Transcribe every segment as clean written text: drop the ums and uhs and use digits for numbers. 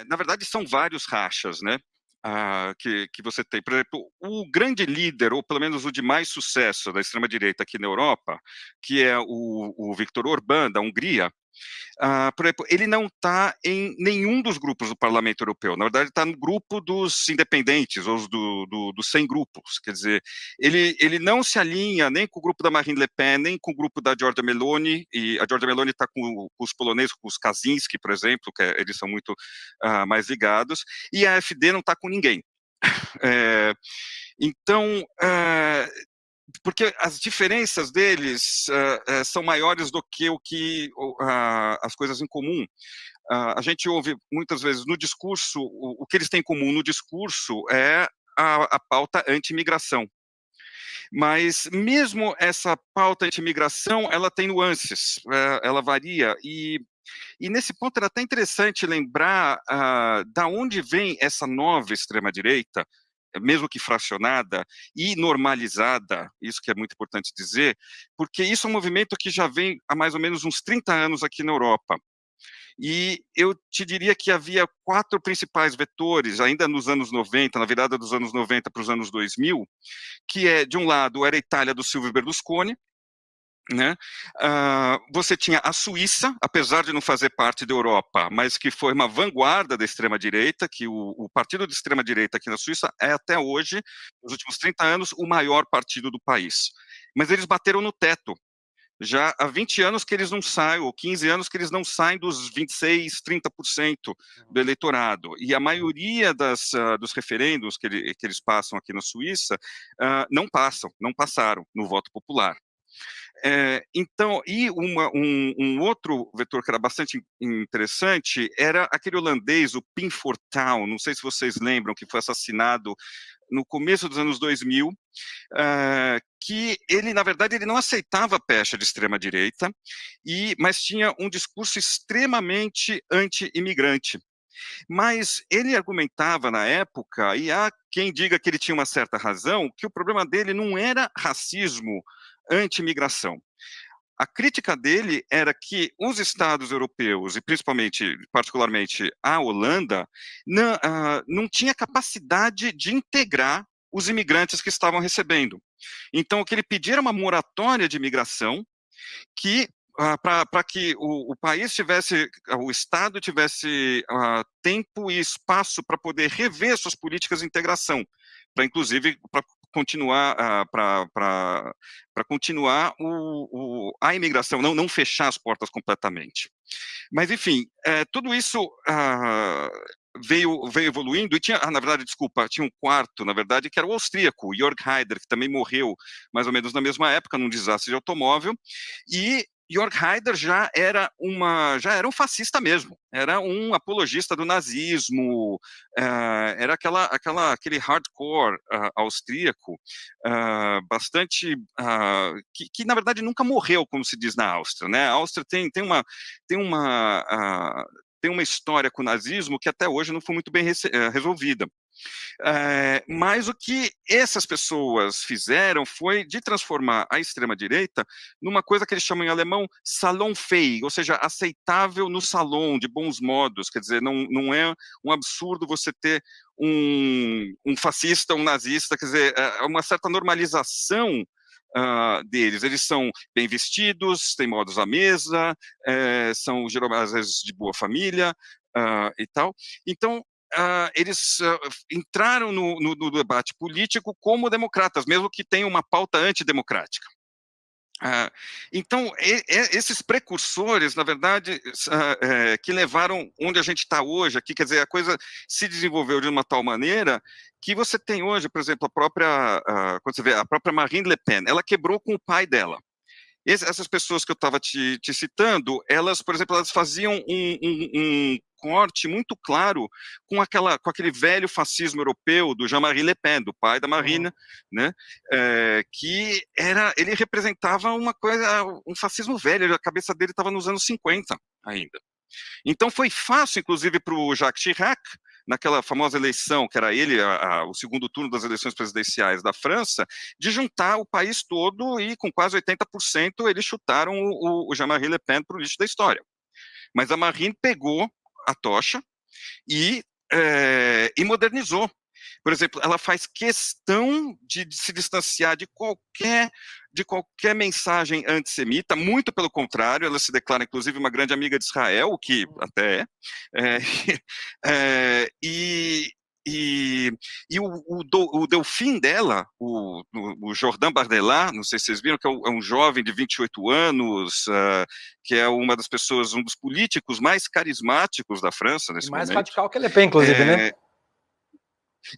Na verdade, são vários rachas, né, que você tem. Por exemplo, o grande líder, ou pelo menos o de mais sucesso da extrema-direita aqui na Europa, que é o Viktor Orbán, da Hungria, por exemplo, ele não está em nenhum dos grupos do Parlamento Europeu. Na verdade, está no grupo dos independentes, ou dos sem grupos. Quer dizer, ele não se alinha nem com o grupo da Marine Le Pen, nem com o grupo da Giorgia Meloni, e a Giorgia Meloni está com os poloneses, com os Kaczynski, por exemplo, eles são muito mais ligados, e a AfD não está com ninguém. É, então, porque as diferenças deles são maiores do que as coisas em comum. A gente ouve muitas vezes no discurso, o que eles têm em comum no discurso é a pauta anti-imigração. Mas mesmo essa pauta anti-imigração, ela tem nuances, ela varia, e nesse ponto era até interessante lembrar da onde vem essa nova extrema-direita, mesmo que fracionada e normalizada, isso que é muito importante dizer, porque isso é um movimento que já vem há mais ou menos uns 30 anos aqui na Europa. E eu te diria que havia 4 principais vetores, ainda nos anos 90, na virada dos anos 90 para os anos 2000, que de um lado, era a Itália do Silvio Berlusconi, né? Você tinha a Suíça, apesar de não fazer parte da Europa, mas que foi uma vanguarda da extrema-direita, que o partido de extrema-direita aqui na Suíça é até hoje, nos últimos 30 anos, o maior partido do país. Mas eles bateram no teto. Já há 20 anos que eles não saem, ou 15 anos que eles não saem dos 26, 30% do eleitorado. E a maioria dos referendos que eles passam aqui na Suíça não passaram no voto popular. Então, e um outro vetor que era bastante interessante era aquele holandês, o Pim Fortuyn, não sei se vocês lembram, que foi assassinado no começo dos anos 2000, que ele, na verdade, ele não aceitava a pecha de extrema-direita, mas tinha um discurso extremamente anti-imigrante. Mas ele argumentava na época, e há quem diga que ele tinha uma certa razão, que o problema dele não era racismo anti-imigração. A crítica dele era que os estados europeus, e particularmente a Holanda, não tinha capacidade de integrar os imigrantes que estavam recebendo. Então, o que ele pedia era uma moratória de imigração que para que o país tivesse, o Estado tivesse tempo e espaço para poder rever suas políticas de integração, para inclusive para continuar para continuar a imigração, não fechar as portas completamente. Mas enfim, tudo isso veio evoluindo, e tinha, na verdade, desculpa, tinha um quarto, na verdade, que era o austríaco, o Jörg Haider, que também morreu mais ou menos na mesma época, num desastre de automóvel, e Jörg Haider já era um fascista mesmo, era um apologista do nazismo, era aquele hardcore austríaco, bastante, que na verdade nunca morreu, como se diz na Áustria, né? A Áustria tem uma, tem uma história com o nazismo que até hoje não foi muito bem resolvida. Mas o que essas pessoas fizeram foi de transformar a extrema-direita numa coisa que eles chamam em alemão salonfähig, ou seja, aceitável no salão, de bons modos. Quer dizer, não é um absurdo você ter um fascista, um nazista, quer dizer, é uma certa normalização deles. Eles são bem vestidos, têm modos à mesa, são geralmente às vezes de boa família e tal. Então, eles entraram no debate político como democratas, mesmo que tenham uma pauta antidemocrática. Então, esses precursores, na verdade, que levaram onde a gente está hoje, aqui, quer dizer, a coisa se desenvolveu de uma tal maneira que você tem hoje, por exemplo, quando você vê a própria Marine Le Pen, ela quebrou com o pai dela. Essas pessoas que eu estava te citando, elas, por exemplo, elas faziam um corte muito claro com aquele velho fascismo europeu do Jean-Marie Le Pen, do pai da Marine, né, ele representava um fascismo velho, a cabeça dele estava nos anos 50 ainda. Então foi fácil, inclusive, para o Jacques Chirac, naquela famosa eleição, que era ele, o segundo turno das eleições presidenciais da França, de juntar o país todo e, com quase 80%, eles chutaram o Jean-Marie Le Pen para o lixo da história. Mas a Marine pegou a tocha e modernizou. Por exemplo, ela faz questão de se distanciar de qualquer mensagem antissemita, muito pelo contrário, ela se declara, inclusive, uma grande amiga de Israel, o que até é, e, o Delfim dela, o Jordan Bardella, não sei se vocês viram, que é um jovem de 28 anos, que é uma das pessoas, um dos políticos mais carismáticos da França nesse e mais momento. radical que Le Pen, inclusive, né?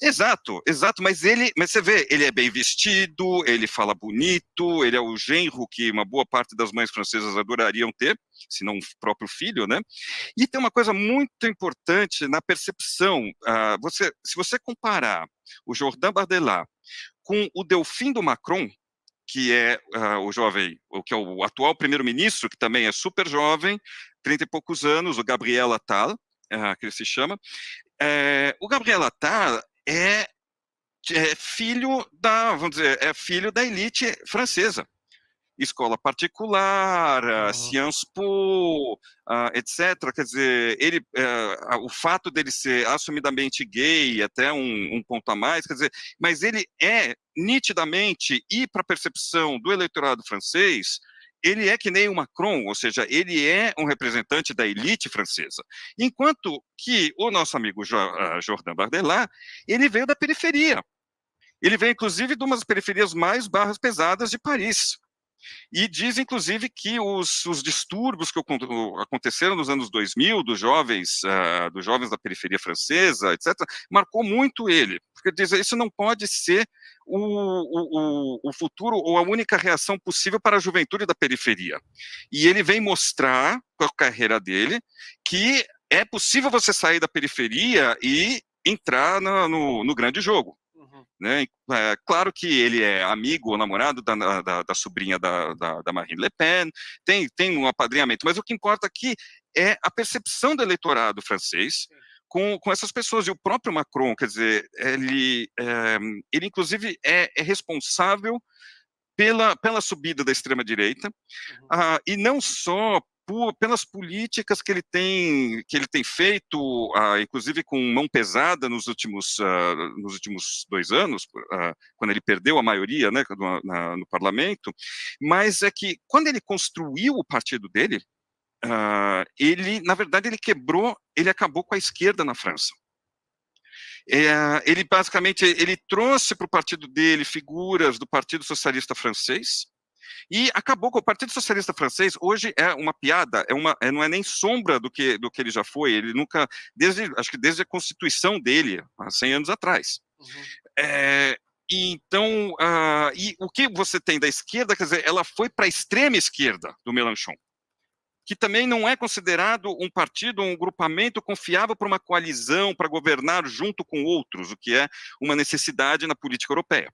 Exato, mas você vê, ele é bem vestido, ele fala bonito, ele é o genro que uma boa parte das mães francesas adorariam ter, se não o próprio filho, né? E tem uma coisa muito importante na percepção, se você comparar o Jordan Bardella com o Delfim do Macron, que é que é o atual primeiro-ministro, que também é super jovem, 30 e poucos anos, o Gabriel Attal, que ele se chama. O Gabriel Attal é filho vamos dizer, é filho da elite francesa. Escola particular, Sciences Po, etc. Quer dizer, o fato dele ser assumidamente gay, até um ponto a mais, quer dizer, mas ele é nitidamente, e para a percepção do eleitorado francês, ele é que nem o Macron, ou seja, ele é um representante da elite francesa. Enquanto que o nosso amigo Jordan Bardella, ele veio da periferia. Ele veio, inclusive, de uma das periferias mais barras pesadas de Paris. E diz, inclusive, que os distúrbios que aconteceram nos anos 2000, dos jovens da periferia francesa, etc., marcou muito ele. Porque diz, isso não pode ser o futuro ou a única reação possível para a juventude da periferia. E ele vem mostrar, com a carreira dele, que é possível você sair da periferia e entrar no grande jogo. Né? Claro que ele é amigo ou namorado da sobrinha da Marine Le Pen, tem um apadrinhamento, mas o que importa aqui é a percepção do eleitorado francês com essas pessoas. E o próprio Macron, quer dizer, ele inclusive é responsável pela subida da extrema-direita, e não só pelas políticas que ele tem feito, inclusive com mão pesada nos últimos 2 anos, quando ele perdeu a maioria, né, no parlamento, mas é que quando ele construiu o partido dele, na verdade, ele acabou com a esquerda na França. Ele basicamente trouxe para o partido dele figuras do Partido Socialista Francês, e acabou com o Partido Socialista Francês. Hoje é uma piada, não é nem sombra do que ele já foi. Ele nunca, acho que desde a constituição dele, há 100 anos atrás. Então, e o que você tem da esquerda, quer dizer, ela foi para a extrema esquerda do Mélenchon, que também não é considerado um partido, um grupamento confiável para uma coalizão, para governar junto com outros, o que é uma necessidade na política europeia.